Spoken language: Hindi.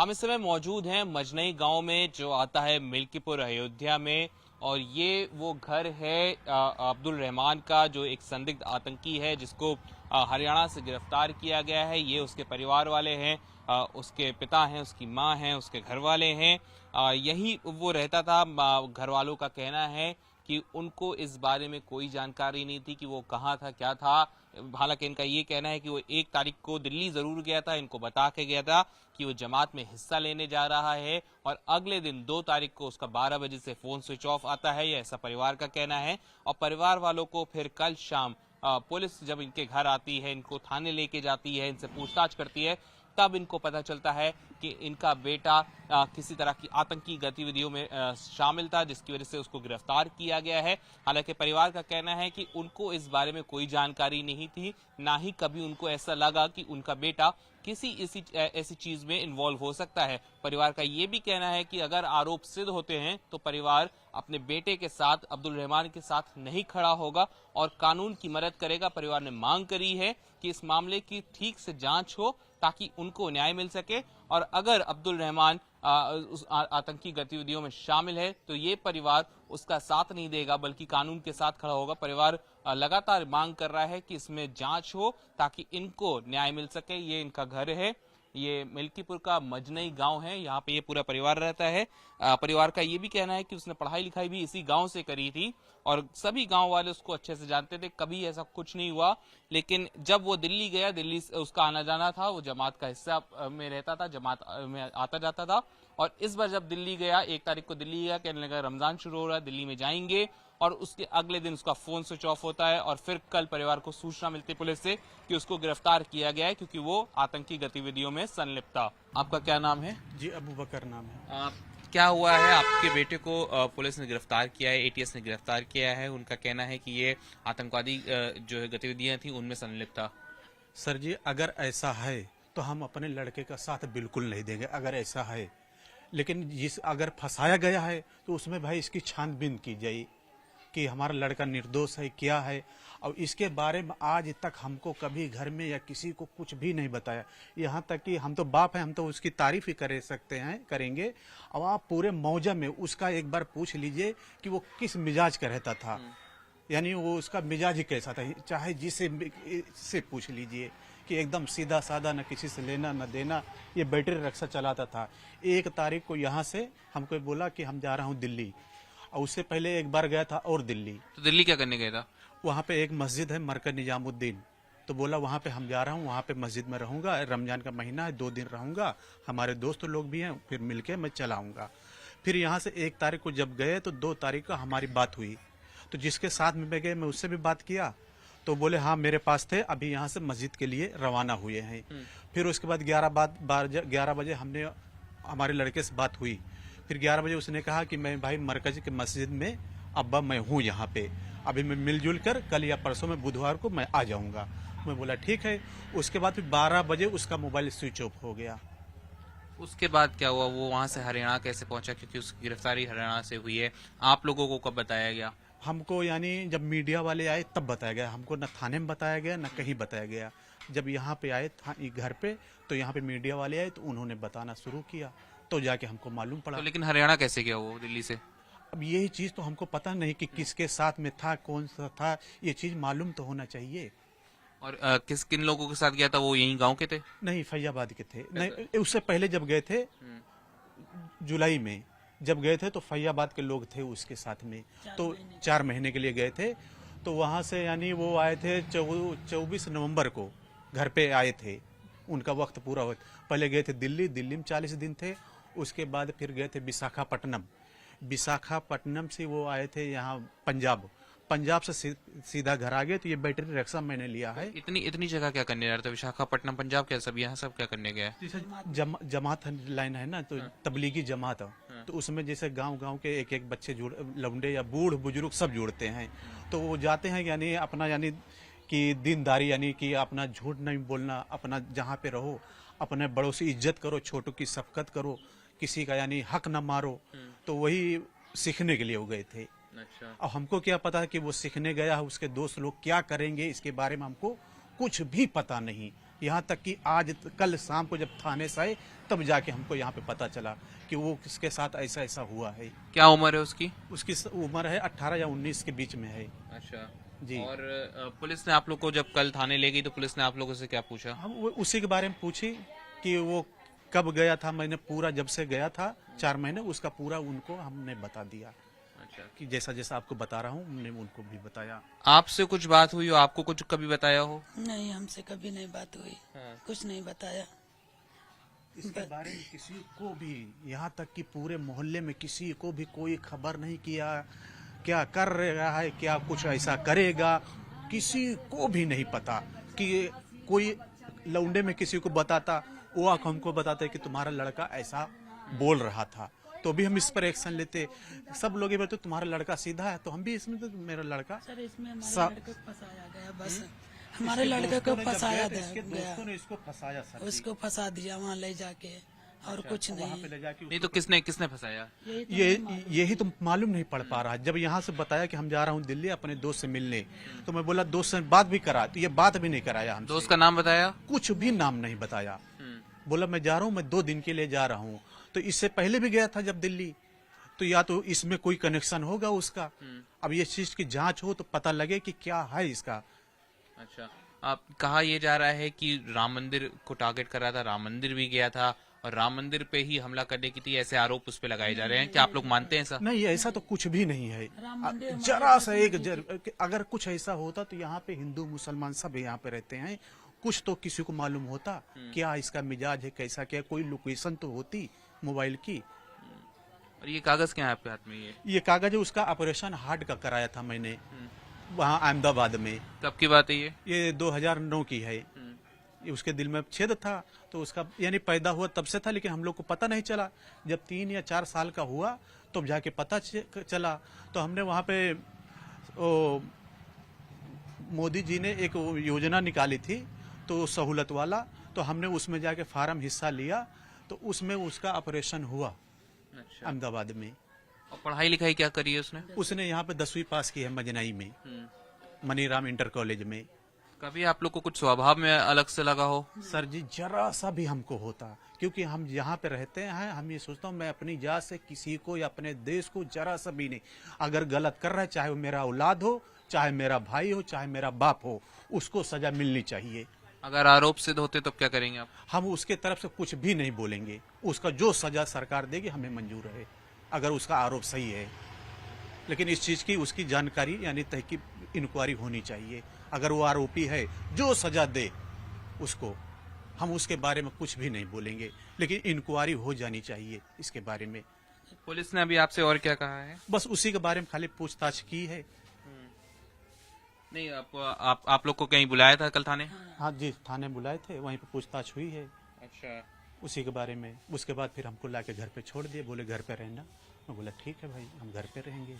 हम इस समय मौजूद हैं मजनई गांव में, जो आता है मिल्कीपुर अयोध्या में। और ये वो घर है अब्दुल रहमान का, जो एक संदिग्ध आतंकी है जिसको हरियाणा से गिरफ्तार किया गया है। ये उसके परिवार वाले हैं, उसके पिता हैं, उसकी माँ हैं, उसके घर वाले हैं। यही वो रहता था। घर वालों का कहना है कि उनको इस बारे में कोई जानकारी नहीं थी कि वो कहाँ था, क्या था। हालांकि इनका ये कहना है कि वो 1 तारीख को दिल्ली जरूर गया था, इनको बता के गया था कि वो जमात में हिस्सा लेने जा रहा है। और अगले दिन 2 तारीख को उसका 12 बजे से फोन स्विच ऑफ आता है, ये ऐसा परिवार का कहना है। और परिवार वालों को फिर कल शाम पुलिस जब इनके घर आती है, इनको थाने लेके जाती है, इनसे पूछताछ करती है, तब इनको पता चलता है कि इनका बेटा किसी तरह की आतंकी गतिविधियों में शामिल था, जिसकी वजह से उसको गिरफ्तार किया गया है। हालांकि परिवार का कहना है कि उनको इस बारे में कोई जानकारी नहीं थी, ना ही कभी उनको ऐसा लगा कि उनका बेटा किसी ऐसी चीज में इन्वॉल्व हो सकता है। परिवार का ये भी कहना है कि अगर आरोप सिद्ध होते हैं तो परिवार अपने बेटे के साथ, अब्दुल रहमान के साथ नहीं खड़ा होगा और कानून की मदद करेगा। परिवार ने मांग करी है कि इस मामले की ठीक से जांच हो ताकि उनको न्याय मिल सके। और अगर अब्दुल रहमान उस आतंकी गतिविधियों में शामिल है तो ये परिवार उसका साथ नहीं देगा, बल्कि कानून के साथ खड़ा होगा। परिवार लगातार मांग कर रहा है कि इसमें जांच हो ताकि इनको न्याय मिल सके। ये इनका घर है, ये मिल्कीपुर का मजनई गांव है, यहाँ पे ये पूरा परिवार रहता है। परिवार का ये भी कहना है कि उसने पढ़ाई लिखाई भी इसी गांव से करी थी और सभी गांव वाले उसको अच्छे से जानते थे, कभी ऐसा कुछ नहीं हुआ। लेकिन जब वो दिल्ली गया, दिल्ली से उसका आना जाना था, वो जमात का हिस्सा में रहता था, जमात में आता जाता था। और इस बार जब दिल्ली गया, 1 तारीख को दिल्ली गया, कहने लगा रमजान शुरू हो रहा है, दिल्ली में जाएंगे। और उसके अगले दिन उसका फोन स्विच ऑफ होता है और फिर कल परिवार को सूचना मिलती पुलिस से कि उसको गिरफ्तार किया गया है क्योंकि वो आतंकी गतिविधियों में संलिप्त था। आपका क्या नाम है? जी, अबू बकर नाम है। क्या हुआ है? आपके बेटे को पुलिस ने गिरफ्तार किया है, एटीएस ने गिरफ्तार किया है। उनका कहना है कि ये आतंकवादी जो है गतिविधियां थी उनमें संलिप्त था। सर जी, अगर ऐसा है तो हम अपने लड़के का साथ बिल्कुल नहीं देंगे, अगर ऐसा है। लेकिन अगर फंसाया गया है तो उसमें भाई इसकी छानबीन की जाए कि हमारा लड़का निर्दोष है, क्या है। और इसके बारे में आज तक हमको कभी घर में या किसी को कुछ भी नहीं बताया। यहाँ तक कि हम तो बाप हैं, हम तो उसकी तारीफ ही कर सकते हैं, करेंगे। अब आप पूरे मौजा में उसका एक बार पूछ लीजिए कि वो किस मिजाज का रहता था, यानी वो उसका मिजाज ही कैसा था। चाहे जिसे से पूछ लीजिए कि एकदम सीधा साधा, न किसी से लेना न देना। ये बैटरी रिक्शा चलाता था। 1 तारीख को यहाँ से हमको बोला कि हम जा रहा हूँ दिल्ली, और उससे पहले एक बार गया था और दिल्ली। तो दिल्ली क्या करने गया था? वहाँ पे एक मस्जिद है, मरकज निजामुद्दीन, तो बोला वहाँ पे हम जा रहा हूँ, वहाँ पे मस्जिद में रहूंगा, रमजान का महीना है, 2 दिन रहूंगा, हमारे दोस्त लोग भी हैं, फिर मिलके मैं चलाऊंगा। फिर यहाँ से 1 तारीख को जब गए तो 2 तारीख को हमारी बात हुई। तो जिसके साथ में गए मैं उससे भी बात किया, तो बोले हाँ मेरे पास थे, अभी यहाँ से मस्जिद के लिए रवाना हुए हैं। फिर उसके बाद 11 बजे हमने हमारे लड़के से बात हुई। फिर 11 बजे उसने कहा कि मैं भाई मरकज के मस्जिद में अब्बा मैं हूँ यहाँ पे, अभी मैं मिलजुल कर कल या परसों में बुधवार को मैं आ जाऊँगा। मैं बोला ठीक है। उसके बाद फिर 12 बजे उसका मोबाइल स्विच ऑफ हो गया। उसके बाद क्या हुआ? वो वहां से हरियाणा कैसे पहुंचा? क्योंकि उसकी गिरफ्तारी हरियाणा से हुई है। आप लोगों को कब बताया गया? हमको यानी जब मीडिया वाले आए तब बताया गया। हमको न थाने में बताया गया न कहीं बताया गया। जब यहाँ पे आए घर पे, तो यहाँ पे मीडिया वाले आए तो उन्होंने बताना शुरू किया, तो जाके हमको मालूम पड़ा। तो लेकिन हरियाणा कैसे गया वो दिल्ली से? अब यही चीज तो हमको पता नहीं कि किसके साथ में था, कौन सा था, ये चीज मालूम तो होना चाहिए। और किन लोगों के साथ गया था? वो यहीं गांव के थे? नहीं, फैजाबाद के थे। नहीं, उससे पहले जब गए थे जुलाई में जब गए थे तो फैजाबाद के लोग थे उसके साथ में, तो 4 महीने के लिए गए थे। तो वहां से यानी वो आए थे 24 नवंबर को घर पे आए थे। उनका वक्त पूरा हो, पहले गए थे दिल्ली, दिल्ली में 40 दिन थे। उसके बाद फिर गए थे विशाखापट्टनम, विशाखापट्टनम से वो आए थे यहाँ पंजाब, पंजाब से सीधा घर आ गए। तो ये बैटरी रिक्शा मैंने लिया है। इतनी जगह क्या करने जा रहे थे? विशाखापट्टनम, पंजाब, क्या सब यहाँ सब क्या करने गया है? जमात लाइन है ना, तो तबलीगी जमात, तो उसमें जैसे गांव के एक बच्चे जुड़, लौंडे या बूढ़ बुजुर्ग सब जुड़ते हैं। तो वो जाते हैं यानी अपना यानी कि दीनदारी, यानी कि अपना झूठ नहीं बोलना, अपना जहाँ पे रहो अपने बड़ों से इज्जत करो, छोटों की शफकत करो, किसी का यानी हक न मारो। तो वही सीखने के लिए वो गए थे। अच्छा। अब हमको क्या पता है कि वो सीखने गया है, उसके दोस्त लोग क्या करेंगे, इसके बारे में हमको कुछ भी पता नहीं। यहाँ तक कि आज कल शाम को जब थाने से आए तब जाके हमको यहाँ पे पता चला कि वो किसके साथ ऐसा ऐसा हुआ है। क्या उम्र है उसकी? उसकी उम्र है 18 या 19 के बीच में है। अच्छा जी। और पुलिस ने आप लोग को जब कल थाने ले गई तो पुलिस ने आप लोगों से क्या पूछा? हम उसी के बारे में पूछी कि वो कब गया था। मैंने पूरा जब से गया था 4 महीने उसका पूरा उनको हमने बता दिया। अच्छा, कि जैसा जैसा आपको बता रहा हूँ हमने उनको भी बताया। आपसे कुछ बात हुई हो, आपको कुछ कभी बताया हो? नहीं, हमसे कभी नहीं बात हुई। कुछ नहीं बताया। इसके बारे में किसी को भी, यहाँ तक कि पूरे मोहल्ले में किसी को भी कोई खबर नहीं किया क्या कर रहा है, क्या कुछ ऐसा करेगा, किसी को भी नहीं पता। कि कोई लौंडे में किसी को बताता, वो आके हमको बताते कि तुम्हारा लड़का ऐसा बोल रहा था, तो भी हम इस पर एक्शन लेते। सब लोग ये बोलते तुम्हारा लड़का सीधा है, तो हम भी इसमें तो मेरा लड़का सर इसमें हमारे लड़के को फंसाया गया, बस हमारे लड़के को फंसाया दोस्तों ने इसको फंसाया सर। उसको फंसा दिया वहाँ ले जाके, और कुछ वहाँ नहीं। पे ले जाके नहीं तो किसने किसने फंसाया? यही तो मालूम नहीं पड़ पा रहा। जब यहाँ से बताया कि हम जा रहा हूँ दिल्ली अपने दोस्त से मिलने, तो मैं बोला दोस्त से बात भी करा, तो ये बात भी नहीं कराया हमसे। दोस्त का नाम बताया? कुछ भी नाम नहीं बताया। बोला मैं जा रहा हूँ, मैं 2 दिन के लिए जा रहा हूँ। तो इससे पहले भी गया था जब दिल्ली, तो या तो इसमें कोई कनेक्शन होगा उसका। अब ये चीज की जांच हो तो पता लगे कि क्या है इसका। अच्छा, आप कहा यह जा रहा है कि राम मंदिर को टारगेट कर रहा था, राम मंदिर भी गया था और राम मंदिर पे ही हमला करने की थी, ऐसे आरोप उस पे लगाए जा रहे हैं। क्या आप लोग मानते हैं ऐसा? नहीं, ऐसा तो कुछ भी नहीं है। जरा सा अगर कुछ ऐसा होता तो यहाँ पे हिंदू मुसलमान सब यहाँ पे रहते हैं, कुछ तो किसी को मालूम होता क्या इसका मिजाज है, कैसा क्या, कोई लोकेशन तो होती मोबाइल की। और ये कागज क्या है आपके हाथ में? ये कागज है, उसका ऑपरेशन हार्ट का कराया था मैंने वहाँ अहमदाबाद में। कब की बात है ये 2009 की है। ये उसके दिल में छेद था, तो उसका यानी पैदा हुआ तब से था, लेकिन हम लोग को पता नहीं चला। जब 3 या 4 साल का हुआ तो जाके पता चला। तो हमने वहाँ पे मोदी जी ने एक योजना निकाली थी, तो सहूलत वाला, तो हमने उसमें जाके फार्म हिस्सा लिया, तो उसमें उसका ऑपरेशन हुआ। अच्छा। अहमदाबाद में। और पढ़ाई लिखाई क्या करी है उसने? उसने यहाँ पे 10वीं पास की है मजनई में, मनीराम इंटर कॉलेज में। कभी आप लोग को कुछ स्वभाव में अलग से लगा हो? सर जी जरा सा भी हमको होता, क्योंकि हम यहाँ पे रहते हैं। हम ये सोचता हूँ मैं अपनी जात से किसी को या अपने देश को जरा सा भी नहीं, अगर गलत कर रहा है, चाहे वो मेरा औलाद हो, चाहे मेरा भाई हो, चाहे मेरा बाप हो, उसको सजा मिलनी चाहिए। अगर आरोप सिद्ध होते तो क्या करेंगे आप? हम उसके तरफ से कुछ भी नहीं बोलेंगे। उसका जो सजा सरकार देगी हमें मंजूर है, अगर उसका आरोप सही है। लेकिन इस चीज की उसकी जानकारी यानी तहकीक इंक्वायरी होनी चाहिए। अगर वो आरोपी है, जो सजा दे उसको, हम उसके बारे में कुछ भी नहीं बोलेंगे, लेकिन इंक्वायरी हो जानी चाहिए इसके बारे में। पुलिस ने अभी आपसे और क्या कहा है? बस उसी के बारे में खाली पूछताछ की है। नहीं, आप लोग को कहीं बुलाया था कल थाने? हाँ जी, थाने बुलाए थे, वहीं पे पूछताछ हुई है। अच्छा। उसी के बारे में। उसके बाद फिर हमको लाके घर पे छोड़ दिए, बोले घर पे रहना। मैं बोला ठीक है भाई, हम घर पे रहेंगे।